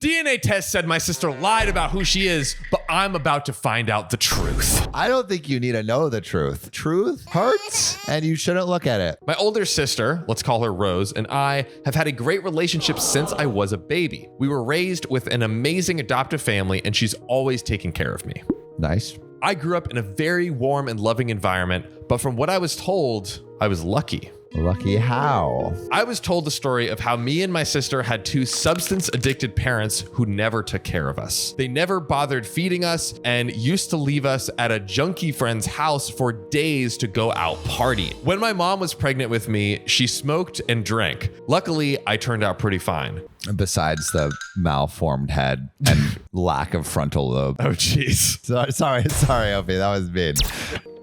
DNA test said my sister lied about who she is, but I'm about to find out the truth. I don't think you need to know the truth. Truth hurts, and you shouldn't look at it. My older sister, let's call her Rose, and I have had a great relationship since I was a baby. We were raised with an amazing adoptive family, and she's always taken care of me. Nice. I grew up in a very warm and loving environment, but from what I was told, I was lucky. Lucky how? I was told the story of how me and my sister had two substance-addicted parents who never took care of us. They never bothered feeding us and used to leave us at a junkie friend's house for days to go out partying. When my mom was pregnant with me, she smoked and drank. Luckily, I turned out pretty fine. Besides the malformed head and lack of frontal lobe. Oh, jeez. Sorry, Opie. That was mean.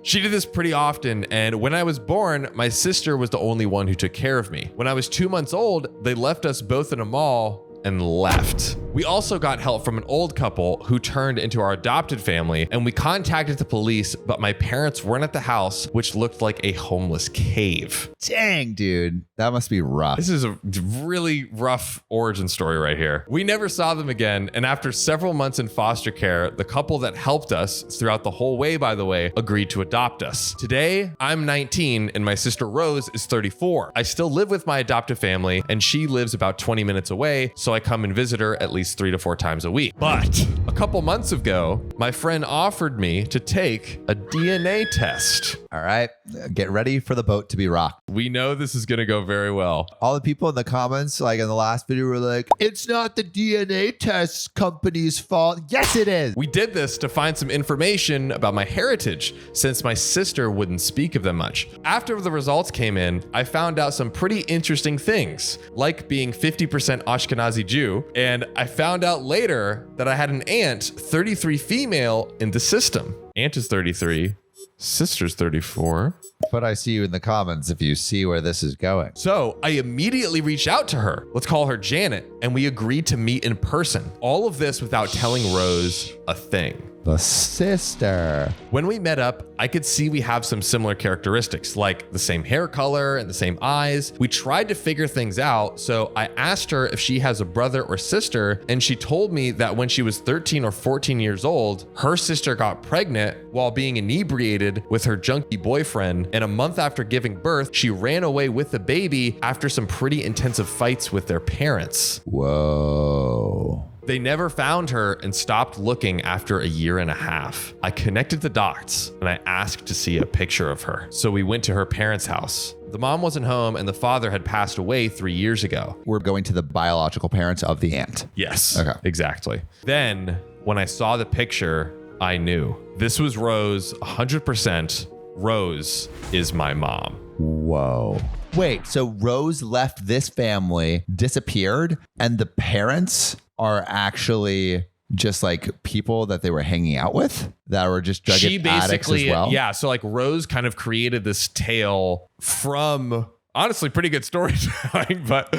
She did this pretty often, and when I was born, my sister was the only one who took care of me. When I was 2 months old, they left us both in a mall and left. We also got help from an old couple who turned into our adopted family, and we contacted the police, but my parents weren't at the house, which looked like a homeless cave. Dang, dude. That must be rough. This is a really rough origin story right here. We never saw them again, and after several months in foster care, the couple that helped us throughout the whole way, by the way, agreed to adopt us. Today, I'm 19 and my sister Rose is 34. I still live with my adoptive family, and she lives about 20 minutes away, so I come and visit her at least 3 to 4 times a week. But a couple months ago, my friend offered me to take a DNA test. All right. Get ready for the boat to be rocked. We know this is going to go very well. All the people in the comments, like in the last video, were like, it's not the DNA test company's fault. Yes, it is. We did this to find some information about my heritage, since my sister wouldn't speak of them much. After the results came in, I found out some pretty interesting things, like being 50% Ashkenazi Jew, and I found out later that I had an aunt, 33 female, in the system. Aunt is 33, sister's 34. But I see you in the comments if you see where this is going. So I immediately reached out to her. Let's call her Janet, and we agreed to meet in person. All of this without telling Rose a thing. The sister. When we met up, I could see we have some similar characteristics, like the same hair color and the same eyes. We tried to figure things out, so I asked her if she has a brother or sister, and she told me that when she was 13 or 14 years old, her sister got pregnant while being inebriated with her junkie boyfriend, and a month after giving birth, she ran away with the baby after some pretty intensive fights with their parents. Whoa. They never found her and stopped looking after a year and a half. I connected the dots and I asked to see a picture of her. So we went to her parents' house. The mom wasn't home and the father had passed away 3 years ago. We're going to the biological parents of the aunt. Yes, okay. Exactly. Then when I saw the picture, I knew this was Rose, 100%. Rose is my mom. Whoa. Wait, so Rose left this family, disappeared, and the parents are actually just like people that they were hanging out with that were just drug addicts as well? Yeah, so like Rose kind of created this tale from, honestly, pretty good storytelling, but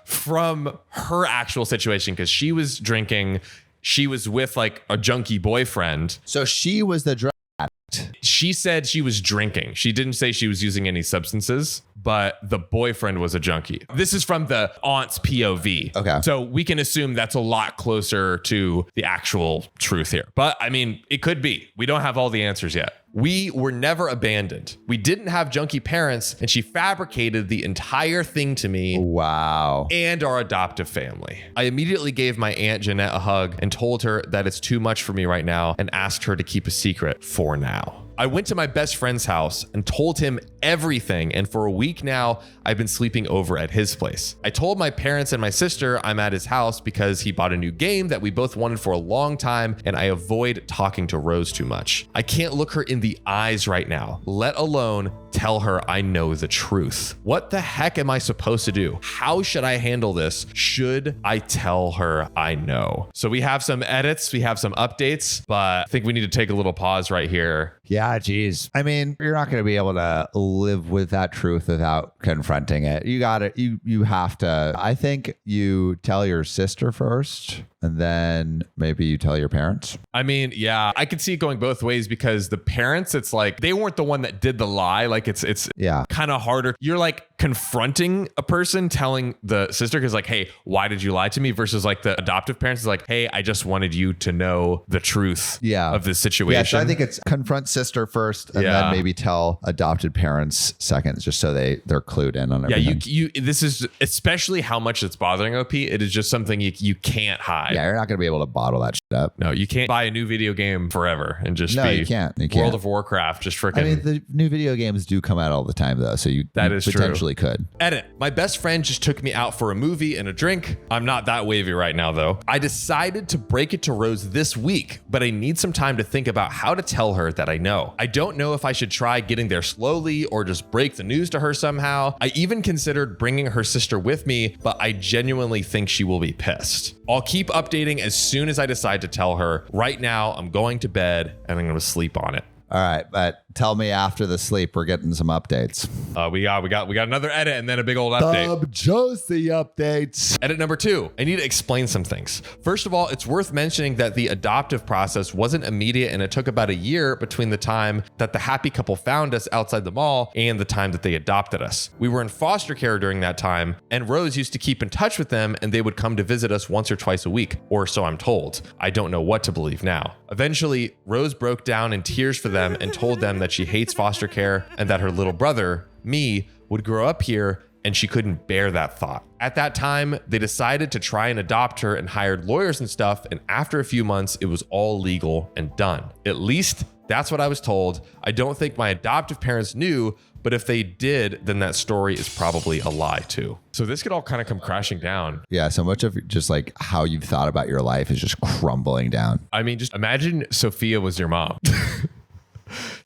from her actual situation, because she was drinking, she was with like a junkie boyfriend. So she was the drug addict. She said she was drinking. She didn't say she was using any substances, but the boyfriend was a junkie. This is from the aunt's POV. Okay. So we can assume that's a lot closer to the actual truth here. But I mean, it could be. We don't have all the answers yet. We were never abandoned. We didn't have junkie parents, and she fabricated the entire thing to me. Wow. And our adoptive family. I immediately gave my Aunt Jeanette a hug and told her that it's too much for me right now and asked her to keep a secret for now. I went to my best friend's house and told him everything, and for a week now, I've been sleeping over at his place. I told my parents and my sister I'm at his house because he bought a new game that we both wanted for a long time, and I avoid talking to Rose too much. I can't look her in the eyes right now, let alone tell her I know the truth. What the heck am I supposed to do? How should I handle this? Should I tell her I know? So we have some edits, we have some updates, but I think we need to take a little pause right here. Yeah, geez. I mean, you're not going to be able to live with that truth without confronting it. You got it. You have to. I think you tell your sister first, and then maybe you tell your parents. I mean, yeah, I could see it going both ways, because the parents, it's like they weren't the one that did the lie. Like it's yeah, kind of harder. You're like confronting a person, telling the sister, because like, hey, why did you lie to me? Versus like the adoptive parents is like, hey, I just wanted you to know the truth of this situation. Yeah, so I think it's confront sister first and then maybe tell adopted parents second, just so they're clued in on everything. Yeah, this is especially how much it's bothering OP. It is just something you can't hide. Yeah, you're not going to be able to bottle that shit up. No, you can't buy a new video game forever and just you can't. World of Warcraft, just freaking. I mean, the new video games do come out all the time though, so you potentially could. Edit. My best friend just took me out for a movie and a drink. I'm not that wavy right now though. I decided to break it to Rose this week, but I need some time to think about how to tell her that I know. I don't know if I should try getting there slowly or just break the news to her somehow. I even considered bringing her sister with me, but I genuinely think she will be pissed. I'll keep updating as soon as I decide to tell her. Right now, I'm going to bed and I'm going to sleep on it. All right, but tell me after the sleep, we're getting some updates. We got another edit and then a big old update. Josie updates. Edit number 2. I need to explain some things. First of all, it's worth mentioning that the adoptive process wasn't immediate and it took about a year between the time that the happy couple found us outside the mall and the time that they adopted us. We were in foster care during that time, and Rose used to keep in touch with them and they would come to visit us once or twice a week, or so I'm told. I don't know what to believe now. Eventually, Rose broke down in tears for them and told them that she hates foster care and that her little brother, me, would grow up here and she couldn't bear that thought. At that time, they decided to try and adopt her and hired lawyers and stuff, and after a few months, it was all legal and done. At least that's what I was told. I don't think my adoptive parents knew, but if they did, then that story is probably a lie too. So this could all kind of come crashing down. Yeah, so much of just like how you've thought about your life is just crumbling down. I mean, just imagine Sophia was your mom.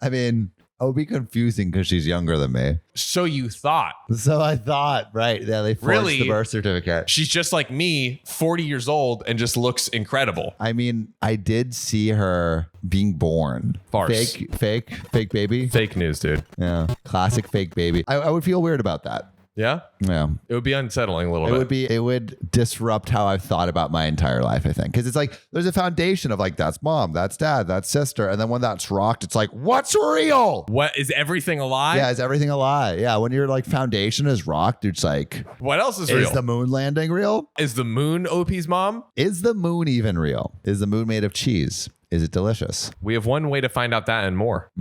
I mean, it would be confusing because she's younger than me. So you thought. So I thought, right. Yeah, they forged the birth certificate. She's just like me, 40 years old, and just looks incredible. I mean, I did see her being born. Farce. Fake baby. Fake news, dude. Yeah. Classic fake baby. I would feel weird about that. Yeah? Yeah. It would be unsettling a little bit. It would disrupt how I've thought about my entire life, I think. Because it's like, there's a foundation of like, that's mom, that's dad, that's sister. And then when that's rocked, it's like, what's real? What, is everything a lie? Yeah, is everything a lie? Yeah, when your like foundation is rocked, it's like, what else is real? Is the moon landing real? Is the moon OP's mom? Is the moon even real? Is the moon made of cheese? Is it delicious? We have one way to find out that and more.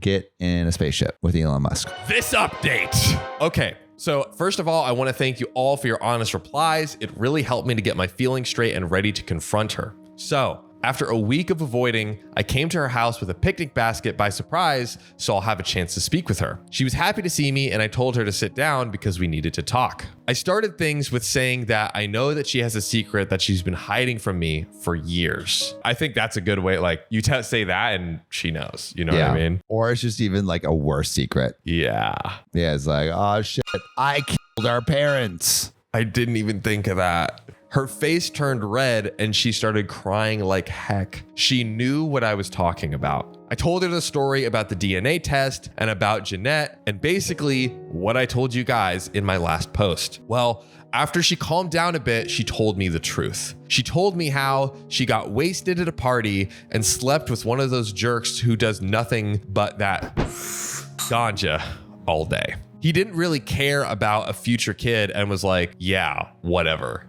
Get in a spaceship with Elon Musk. This update. Okay. So first of all, I want to thank you all for your honest replies. It really helped me to get my feelings straight and ready to confront her. So after a week of avoiding, I came to her house with a picnic basket by surprise, so I'll have a chance to speak with her. She was happy to see me and I told her to sit down because we needed to talk. I started things with saying that I know that she has a secret that she's been hiding from me for years. I think that's a good way. Like you say that and she knows, you know what I mean? Or it's just even like a worse secret. Yeah. Yeah, it's like, oh shit, I killed our parents. I didn't even think of that. Her face turned red and she started crying like heck. She knew what I was talking about. I told her the story about the DNA test and about Jeanette and basically what I told you guys in my last post. Well, after she calmed down a bit, she told me the truth. She told me how she got wasted at a party and slept with one of those jerks who does nothing but that ganja all day. He didn't really care about a future kid and was like, yeah, whatever.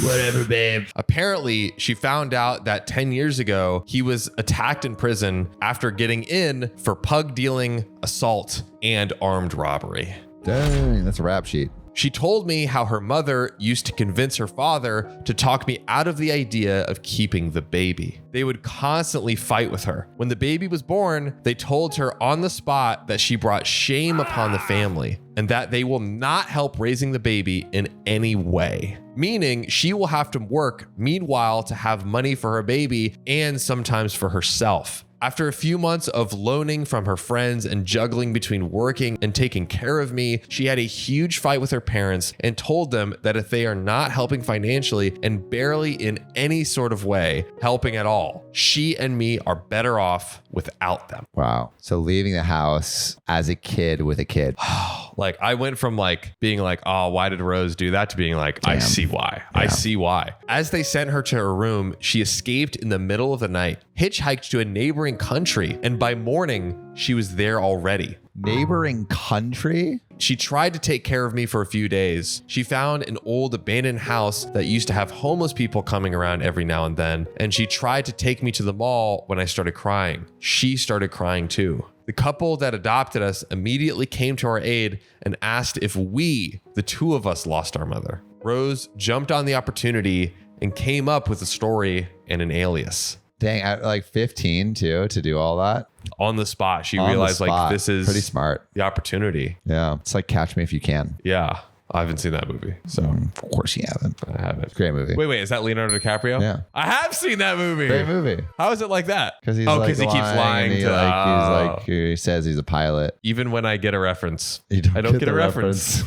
Whatever, babe. Apparently, she found out that 10 years ago, he was attacked in prison after getting in for pug dealing, assault, and armed robbery. Dang, that's a rap sheet. She told me how her mother used to convince her father to talk me out of the idea of keeping the baby. They would constantly fight with her. When the baby was born, they told her on the spot that she brought shame upon the family and that they will not help raising the baby in any way. Meaning she will have to work meanwhile to have money for her baby and sometimes for herself. After a few months of loaning from her friends and juggling between working and taking care of me, she had a huge fight with her parents and told them that if they are not helping financially and barely in any sort of way helping at all, she and me are better off without them. Wow. So leaving the house as a kid with a kid. Like I went from like being like, oh, why did Rose do that to being like, I see why. Yeah. I see why. As they sent her to her room, she escaped in the middle of the night, hitchhiked to a neighboring country, and by morning, she was there already. Neighboring country? She tried to take care of me for a few days. She found an old abandoned house that used to have homeless people coming around every now and then, and she tried to take me to the mall when I started crying. She started crying too. The couple that adopted us immediately came to our aid and asked if we, the two of us, lost our mother. Rose jumped on the opportunity and came up with a story and an alias. Dang, at like 15 too, to do all that. On the spot, she realized like this is pretty smart. The opportunity. Yeah. It's like Catch Me If You Can. Yeah. I haven't seen that movie. So Of course you haven't. I haven't. It's a great movie. Wait, is that Leonardo DiCaprio? Yeah. I have seen that movie. Great movie. How is it like that? Because he's he keeps lying to he says he's a pilot. Even when I get a reference, You I don't get the a reference.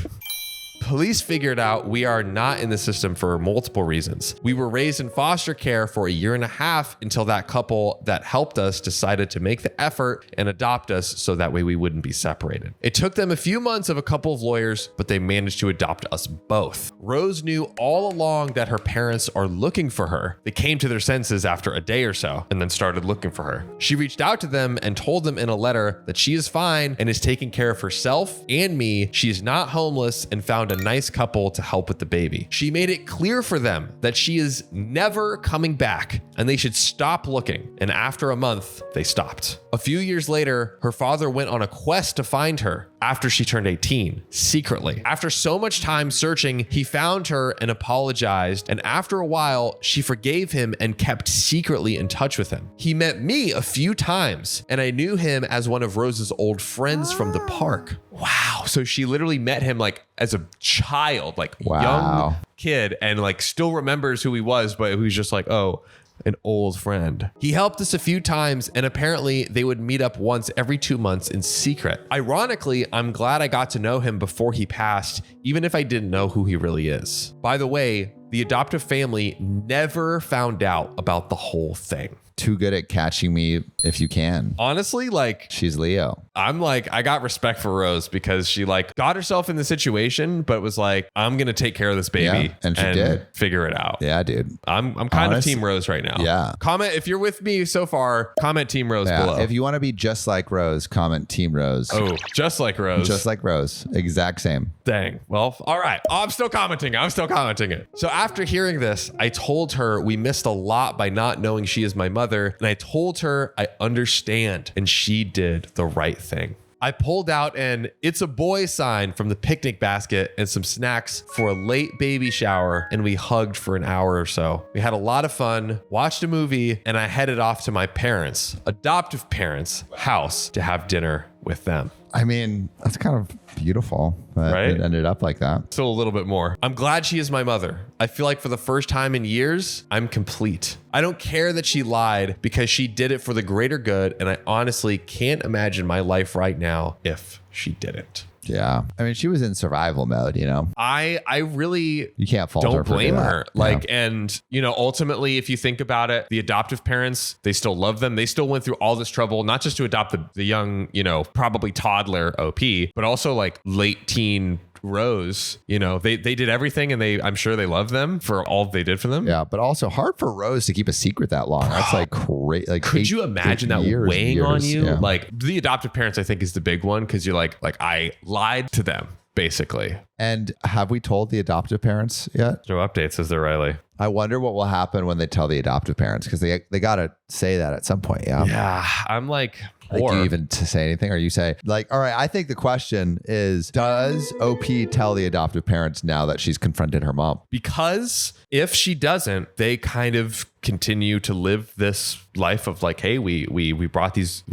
Police figured out we are not in the system for multiple reasons. We were raised in foster care for a year and a half until that couple that helped us decided to make the effort and adopt us so that way we wouldn't be separated. It took them a few months of a couple of lawyers, but they managed to adopt us both. Rose knew all along that her parents are looking for her. They came to their senses after a day or so and then started looking for her. She reached out to them and told them in a letter that she is fine and is taking care of herself and me. She is not homeless and found a nice couple to help with the baby. She made it clear for them that she is never coming back and they should stop looking. And after a month, they stopped. A few years later, her father went on a quest to find her after she turned 18, secretly. After so much time searching, he found her and apologized. And after a while, she forgave him and kept secretly in touch with him. He met me a few times and I knew him as one of Rose's old friends from the park. Wow. So she literally met him like as a child, like young kid, and like still remembers who he was, but he was just like, oh, an old friend. He helped us a few times and apparently they would meet up once every 2 months in secret. Ironically, I'm glad I got to know him before he passed, even if I didn't know who he really is. By the way, the adoptive family never found out about the whole thing. Too good at catching me if you can. Honestly, like she's Leo. I'm like, I got respect for Rose because she like got herself in the situation, but was like, I'm going to take care of this baby. Yeah, and she did. Figure it out. Yeah, dude. I'm kind of Team Rose right now. Yeah. Comment if you're with me so far, comment Team Rose below. If you want to be just like Rose, comment Team Rose. Oh, just like Rose. Just like Rose. Exact same. Dang. Well, all right. I'm still commenting it. So after hearing this, I told her we missed a lot by not knowing she is my mother. And I told her I understand. And she did the right thing. I pulled out an "It's a boy" sign from the picnic basket and some snacks for a late baby shower, and we hugged for an hour or so. We had a lot of fun, watched a movie, and I headed off to my parents' adoptive parents' house to have dinner with them. I mean, that's kind of beautiful that right? It ended up like that. Still a little bit more. I'm glad she is my mother. I feel like for the first time in years, I'm complete. I don't care that she lied because she did it for the greater good. And I honestly can't imagine my life right now if she didn't. Yeah. I mean, she was in survival mode, you know? I really you can't fault her. Don't blame her. Like, yeah. And, you know, ultimately, if you think about it, the adoptive parents, they still love them. They still went through all this trouble, not just to adopt the young, you know, probably toddler OP, but also like late teen Rose. You know, they did everything and I'm sure they love them for all they did for them. Yeah, but also hard for Rose to keep a secret that long. That's like great. Like, could you imagine that weighing on you? Yeah. Like the adoptive parents, I think is the big one because you're like I lied to them basically. And have we told the adoptive parents yet? No updates, says there, Riley. I wonder what will happen when they tell the adoptive parents because they got to say that at some point. Yeah. Yeah. I'm like, do you even to say anything, or you say like, all right, I think the question is, does OP tell the adoptive parents now that she's confronted her mom? Because if she doesn't, they kind of continue to live this life of like, hey, we brought these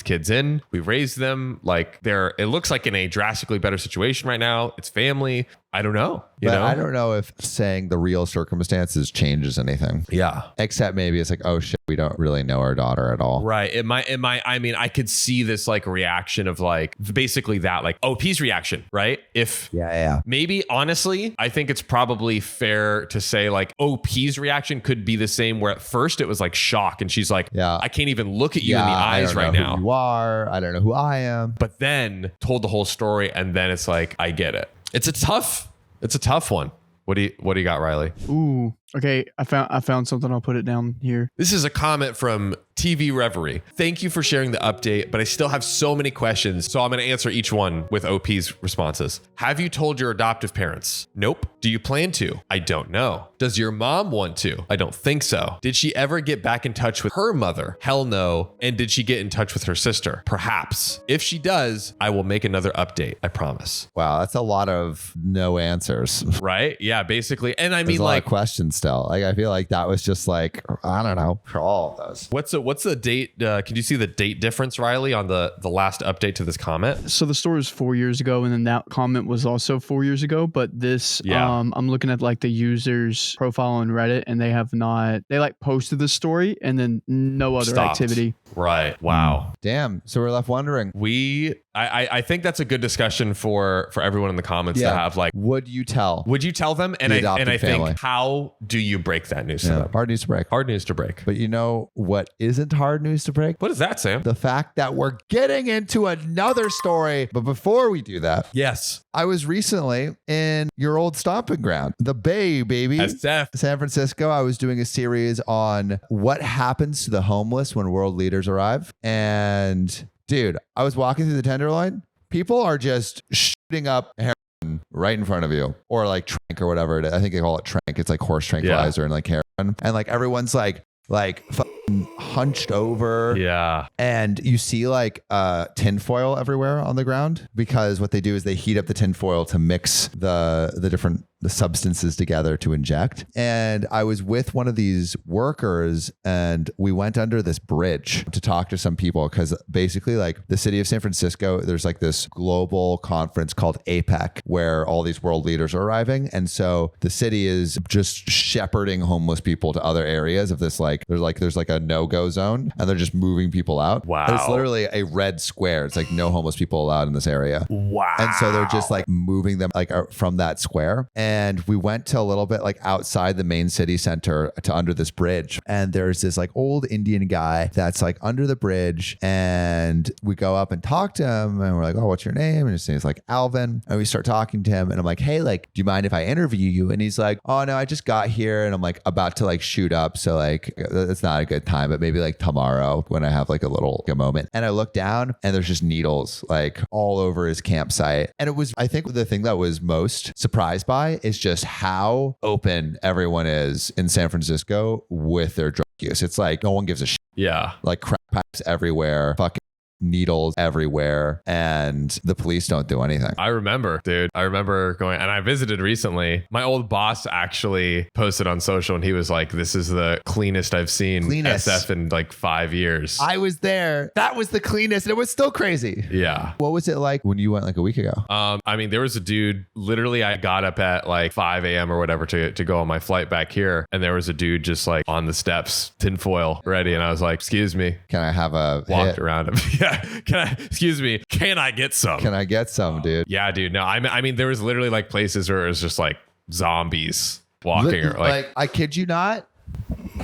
kids in, we raised them, like it looks like in a drastically better situation right now. It's family. I don't know. You know? I don't know if saying the real circumstances changes anything. Yeah. Except maybe it's like, oh shit, we don't really know our daughter at all. Right. It might, I mean, I could see this like reaction of like basically that like OP's reaction, right? If maybe honestly, I think it's probably fair to say like OP's reaction could be the same where at first it was like shock and she's like, I can't even look at you in the eyes right now. Who you are. I don't know who I am. But then told the whole story and then it's like, I get it. It's a tough one. What do you got, Riley? Ooh, Okay, I found something. I'll put it down here. This is a comment from TV Reverie. Thank you for sharing the update, but I still have so many questions, so I'm going to answer each one with OP's responses. Have you told your adoptive parents? Nope. Do you plan to? I don't know. Does your mom want to? I don't think so. Did she ever get back in touch with her mother? Hell no. And did she get in touch with her sister? Perhaps. If she does, I will make another update. I promise. Wow, that's a lot of no answers. Right? Yeah, basically. And I There's mean, a lot like, of questions still. Like, I feel like that was just like, I don't know, for all of those. what's the date? Can you see the date difference, Riley, on the last update to this comment? So the story was 4 years ago, and then that comment was also 4 years ago. But this, I'm looking at like the user's profile on Reddit, and they have not. They like posted the story, and then no other Stopped. activity. Right. Wow. Damn. So we're left wondering. I think that's a good discussion for everyone in the comments to have. Like, would you tell? would you tell them? And I family. think, how do you break that news to them? Hard news to break. Hard news to break. But you know what isn't hard news to break? What is that, Sam? The fact that we're getting into another story. But before we do that, Yes. I was recently in your old stomping ground, the Bay, baby. SF. San Francisco. I was doing a series on what happens to the homeless when world leaders arrive. And dude, I was walking through the Tenderloin. People are just shooting up heroin right in front of you, or like trank or whatever it is. I think they call it trank. It's like horse tranquilizer and like heroin. And like everyone's like fucking hunched over. Yeah. And you see like tinfoil everywhere on the ground, because what they do is they heat up the tinfoil to mix the different substances together to inject. And I was with one of these workers, and we went under this bridge to talk to some people, because basically like the city of San Francisco, there's like this global conference called APEC where all these world leaders are arriving. And so the city is just shepherding homeless people to other areas of this, like there's like a no-go zone, and they're just moving people out. Wow. And it's literally a red square. It's like no homeless people allowed in this area. Wow. And so they're just like moving them like from that square. And we went to a little bit like outside the main city center to under this bridge. And there's this like old Indian guy that's like under the bridge. And we go up and talk to him, and we're like, oh, what's your name? And his name's like Alvin. And we start talking to him, and I'm like, hey, like, do you mind if I interview you? And he's like, oh no, I just got here and I'm like about to like shoot up. So like, it's not a good time, but maybe like tomorrow when I have like a moment. And I look down, and there's just needles like all over his campsite. And it was, I think the thing that was most surprised by is just how open everyone is in San Francisco with their drug use. It's like no one gives a shit. Yeah. Like crack pipes everywhere, fucking needles everywhere, and the police don't do anything. I remember, dude. I remember going, and I visited recently. My old boss actually posted on social, and he was like, this is the cleanest I've seen SF in like 5 years. I was there. That was the cleanest. And it was still crazy. Yeah. What was it like when you went like a week ago? I mean, there was a dude, literally I got up at like 5 a.m. or whatever to go on my flight back here. And there was a dude just like on the steps, tinfoil ready. And I was like, excuse me. Can I have a walked hit? around him. Yeah. Excuse me. Can I get some? Can I get some, dude? Yeah, dude. No, I mean, there was literally like places where it was just like zombies walking or like I kid you not.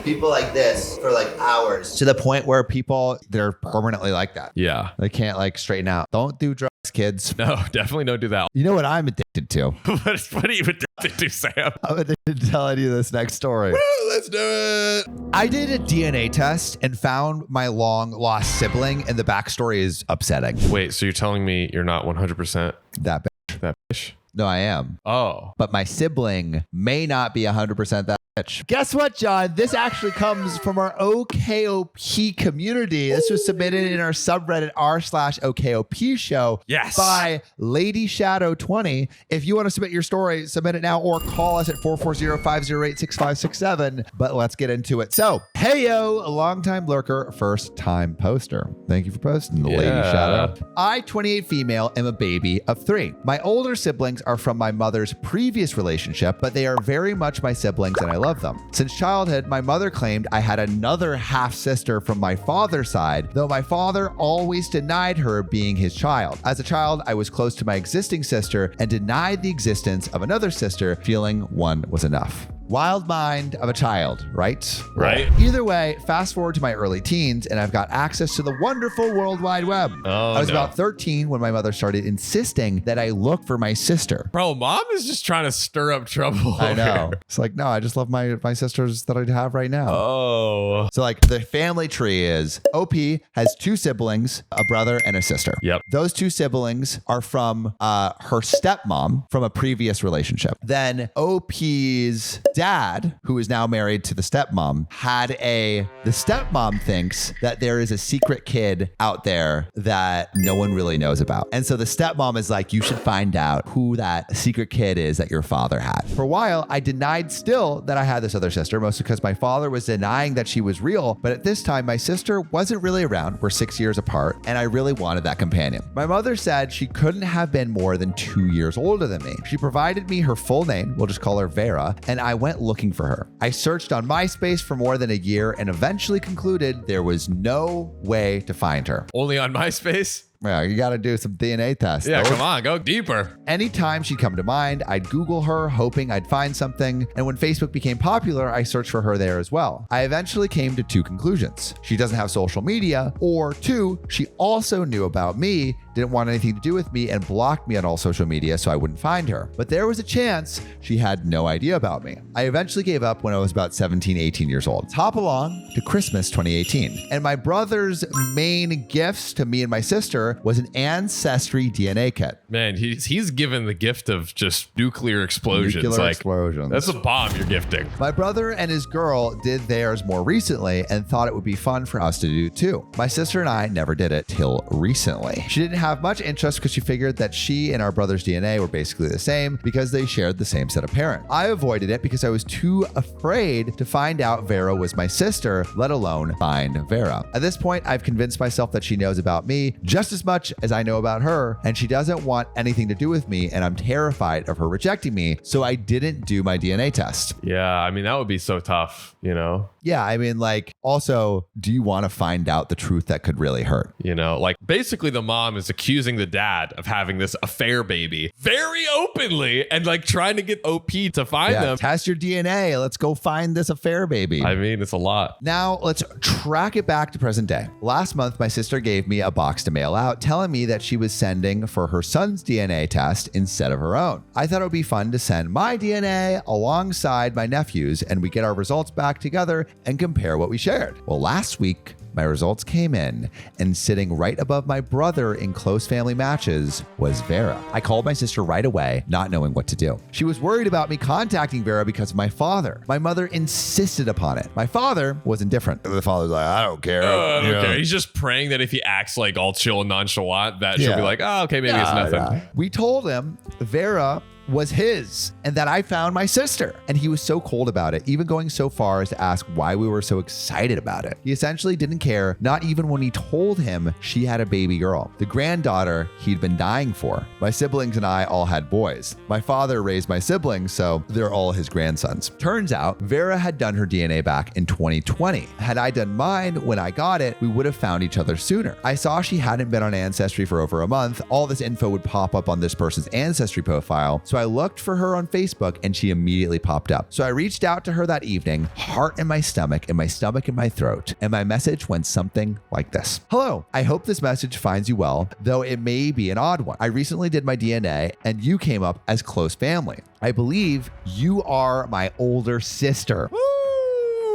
People like this for like hours, to the point where people, they're permanently like that. Yeah. They can't like straighten out. Don't do drugs, kids. No, definitely don't do that. You know what I'm addicted to? What are you addicted to, Sam? I'm addicted to telling you this next story. Woo, let's do it. I did a DNA test and found my long lost sibling, and the backstory is upsetting. Wait, so you're telling me you're not 100% That bitch. that bitch? No, I am. Oh. But my sibling may not be 100% that bitch. Guess what, John? This actually comes from our OKOP community. This was submitted in our subreddit r/OKOP show. Yes. By Lady Shadow 20. If you want to submit your story, submit it now or call us at 440-508-6567. But let's get into it. So, hey yo, a longtime lurker, first time poster. Thank you for posting, Lady Shadow. I, 28 female, am a baby of 3. My older siblings are from my mother's previous relationship, but they are very much my siblings and I love them. Since childhood, my mother claimed I had another half sister from my father's side, though my father always denied her being his child. As a child, I was close to my existing sister and denied the existence of another sister, feeling one was enough. Wild mind of a child, right? Right. Either way, fast forward to my early teens and I've got access to the wonderful World Wide Web. Oh, I was about 13 when my mother started insisting that I look for my sister. Bro, mom is just trying to stir up trouble. I know. It's like, no, I just love my sisters that I have right now. Oh. So like the family tree is OP has 2 siblings, a brother and a sister. Yep. Those 2 siblings are from her stepmom from a previous relationship. Then OP's dad, who is now married to the stepmom, the stepmom thinks that there is a secret kid out there that no one really knows about. And so the stepmom is like, you should find out who that secret kid is that your father had. For a while, I denied still that I had this other sister, mostly because my father was denying that she was real. But at this time, my sister wasn't really around. We're 6 years apart, and I really wanted that companion. My mother said she couldn't have been more than 2 years older than me. She provided me her full name, we'll just call her Vera, and I went looking for her. I searched on MySpace for more than a year and eventually concluded there was no way to find her. Only on MySpace? Yeah, you got to do some DNA tests. Yeah, though. come on, go deeper. Anytime she'd come to mind, I'd Google her, hoping I'd find something. And when Facebook became popular, I searched for her there as well. I eventually came to 2 conclusions. She doesn't have social media, or 2, she also knew about me, didn't want anything to do with me, and blocked me on all social media so I wouldn't find her. But there was a chance she had no idea about me. I eventually gave up when I was about 17, 18 years old. Hop along to Christmas 2018. And my brother's main gifts to me and my sister was an Ancestry DNA kit. Man, he's given the gift of just nuclear explosions. Nuclear explosions. That's a bomb you're gifting. My brother and his girl did theirs more recently and thought it would be fun for us to do too. My sister and I never did it till recently. She didn't have much interest because she figured that she and our brother's DNA were basically the same because they shared the same set of parents. I avoided it because I was too afraid to find out Vera was my sister, let alone find Vera. At this point, I've convinced myself that she knows about me just as much as I know about her, and she doesn't want anything to do with me, and I'm terrified of her rejecting me, so I didn't do my DNA test. Yeah, I mean, that would be so tough, you know? Yeah, I mean, like, also, do you want to find out the truth that could really hurt? You know, like basically the mom is accusing the dad of having this affair baby very openly and like trying to get OP to find them. Test your DNA. Let's go find this affair baby. I mean, it's a lot. Now, let's track it back to present day. Last month, my sister gave me a box to mail out, telling me that she was sending for her son's DNA test instead of her own. I thought it would be fun to send my DNA alongside my nephew's, and we get our results back together and compare what we shared. Well, last week, my results came in, and sitting right above my brother in close family matches was Vera. I called my sister right away, not knowing what to do. She was worried about me contacting Vera because of my father. My mother insisted upon it. My father was indifferent. The father's like, I don't care. I don't care. He's just praying that if he acts like all chill and nonchalant, that she'll be like, oh, okay, maybe it's nothing. We told him Vera was his and that I found my sister. And he was so cold about it, even going so far as to ask why we were so excited about it. He essentially didn't care, not even when he told him she had a baby girl, the granddaughter he'd been dying for. My siblings and I all had boys. My father raised my siblings, so they're all his grandsons. Turns out Vera had done her DNA back in 2020. Had I done mine when I got it, we would have found each other sooner. I saw she hadn't been on Ancestry for over a month. All this info would pop up on this person's Ancestry profile, so I looked for her on Facebook and she immediately popped up. So I reached out to her that evening, heart in my stomach and my stomach in my throat, and my message went something like this. Hello, I hope this message finds you well, though it may be an odd one. I recently did my DNA and you came up as close family. I believe you are my older sister.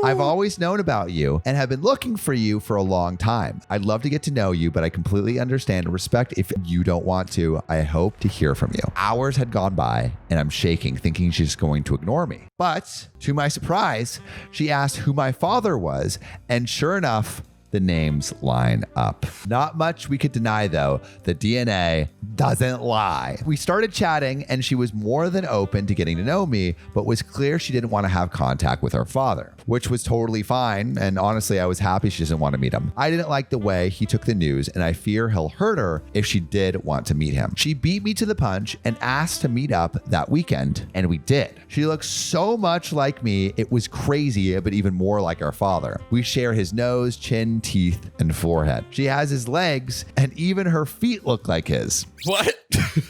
I've always known about you and have been looking for you for a long time. I'd love to get to know you, but I completely understand and respect if you don't want to. I hope to hear from you. Hours had gone by and I'm shaking, thinking she's going to ignore me. But to my surprise, she asked who my father was, and sure enough, the names line up. Not much we could deny though. The DNA doesn't lie. We started chatting and she was more than open to getting to know me, but was clear she didn't want to have contact with her father, which was totally fine. And honestly, I was happy she doesn't want to meet him. I didn't like the way he took the news and I fear he'll hurt her if she did want to meet him. She beat me to the punch and asked to meet up that weekend, and we did. She looks so much like me, it was crazy, but even more like our father. We share his nose, chin, teeth, and forehead. She has his legs, and even her feet look like his. What?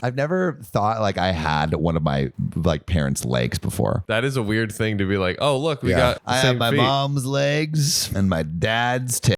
I've never thought like I had one of my like parents' legs before. That is a weird thing to be like, oh, look, we got the I same have my feet. mom's legs and my dad's tits.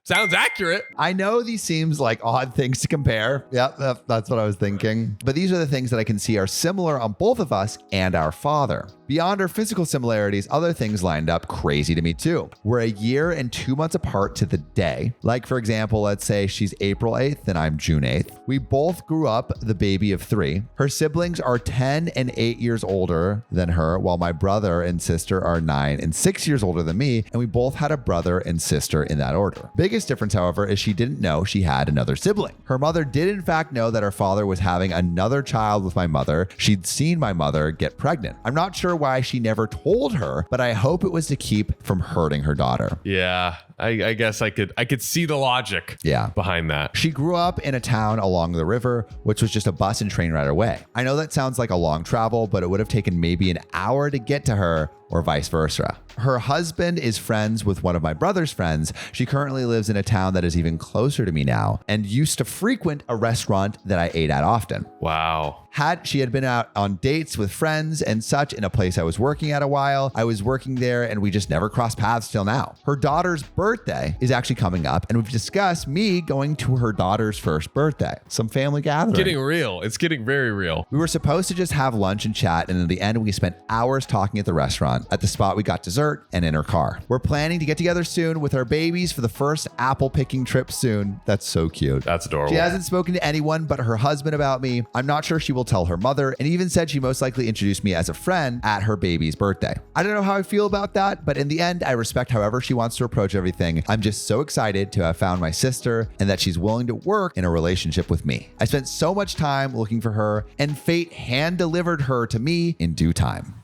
Sounds accurate. I know these seems like odd things to compare. Yeah, that's what I was thinking. But these are the things that I can see are similar on both of us and our father. Beyond our physical similarities, other things lined up crazy to me too. We're a year and 2 months apart to the day. Like, for example, let's say she's April 8th and I'm June 8th. We both grew up the baby of 3. Her siblings are 10 and 8 years older than her, while my brother and sister are 9 and 6 years older than me, and we both had a brother and sister in that order. Biggest difference, however, is she didn't know she had another sibling. Her mother did in fact know that her father was having another child with my mother. She'd seen my mother get pregnant. I'm not sure why she never told her, but I hope it was to keep from hurting her daughter. Yeah, I guess I could see the logic behind that. She grew up in a town along the river, which was just a bus and train ride away. I know that sounds like a long travel, but it would have taken maybe an hour to get to her, or vice versa. Her husband is friends with one of my brother's friends. She currently lives in a town that is even closer to me now and used to frequent a restaurant that I ate at often. Wow. She had been out on dates with friends and such in a place I was working at a while. I was working there and we just never crossed paths till now. Her daughter's birthday is actually coming up and we've discussed me going to her daughter's first birthday. Some family gathering. Getting real. It's getting very real. We were supposed to just have lunch and chat, and in the end we spent hours talking at the restaurant. At the spot we got dessert and in her car. We're planning to get together soon with our babies for the first apple picking trip soon. That's so cute. That's adorable. She hasn't spoken to anyone but her husband about me. I'm not sure she will tell her mother, and even said she most likely introduced me as a friend at her baby's birthday. I don't know how I feel about that, but in the end, I respect however she wants to approach everything. I'm just so excited to have found my sister and that she's willing to work in a relationship with me. I spent so much time looking for her, and fate hand delivered her to me in due time.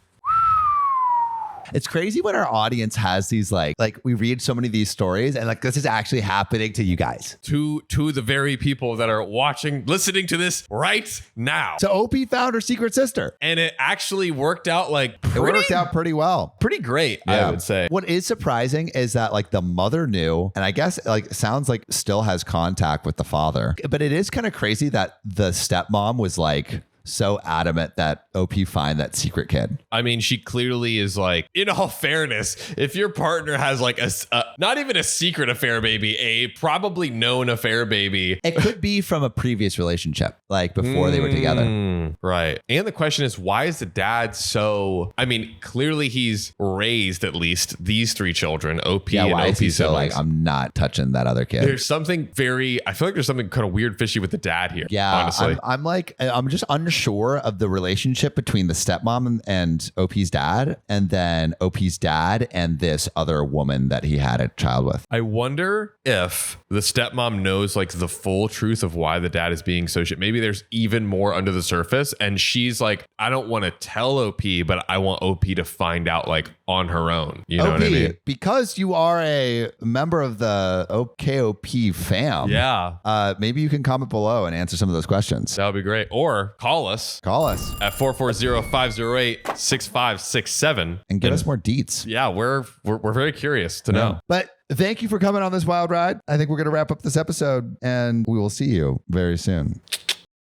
It's crazy when our audience has these like we read so many of these stories and like this is actually happening to you guys. To the very people that are listening to this right now. So OP found her secret sister. And it actually worked out It worked out pretty well. Pretty great, I would say. What is surprising is that like the mother knew, and I guess like sounds like still has contact with the father. But it is kind of crazy that the stepmom was like so adamant that OP find that secret kid. I mean, she clearly is like, in all fairness, if your partner has like a not even a secret affair baby, a probably known affair baby. It could be from a previous relationship, like before they were together. Right. And the question is, why is the dad so, I mean, clearly he's raised at least these 3 children, OP and why OP is he so siblings. like, I'm not touching that other kid? There's something I feel like there's something kind of weird fishy with the dad here. Yeah, honestly. I'm just unsure of the relationship between the stepmom and OP's dad, and then OP's dad and this other woman that he had a child with. I wonder if the stepmom knows like the full truth of why the dad is being so shit. Maybe there's even more under the surface, and she's like, I don't want to tell OP, but I want OP to find out like on her own. You know OP, what I mean? because you are a member of the OKOP fam. Yeah. Maybe you can comment below and answer some of those questions. That would be great. Or call us at 440-508-6567 and give us more deets. Yeah, we're very curious to know. But thank you for coming on this wild ride. I think we're going to wrap up this episode, and we will see you very soon.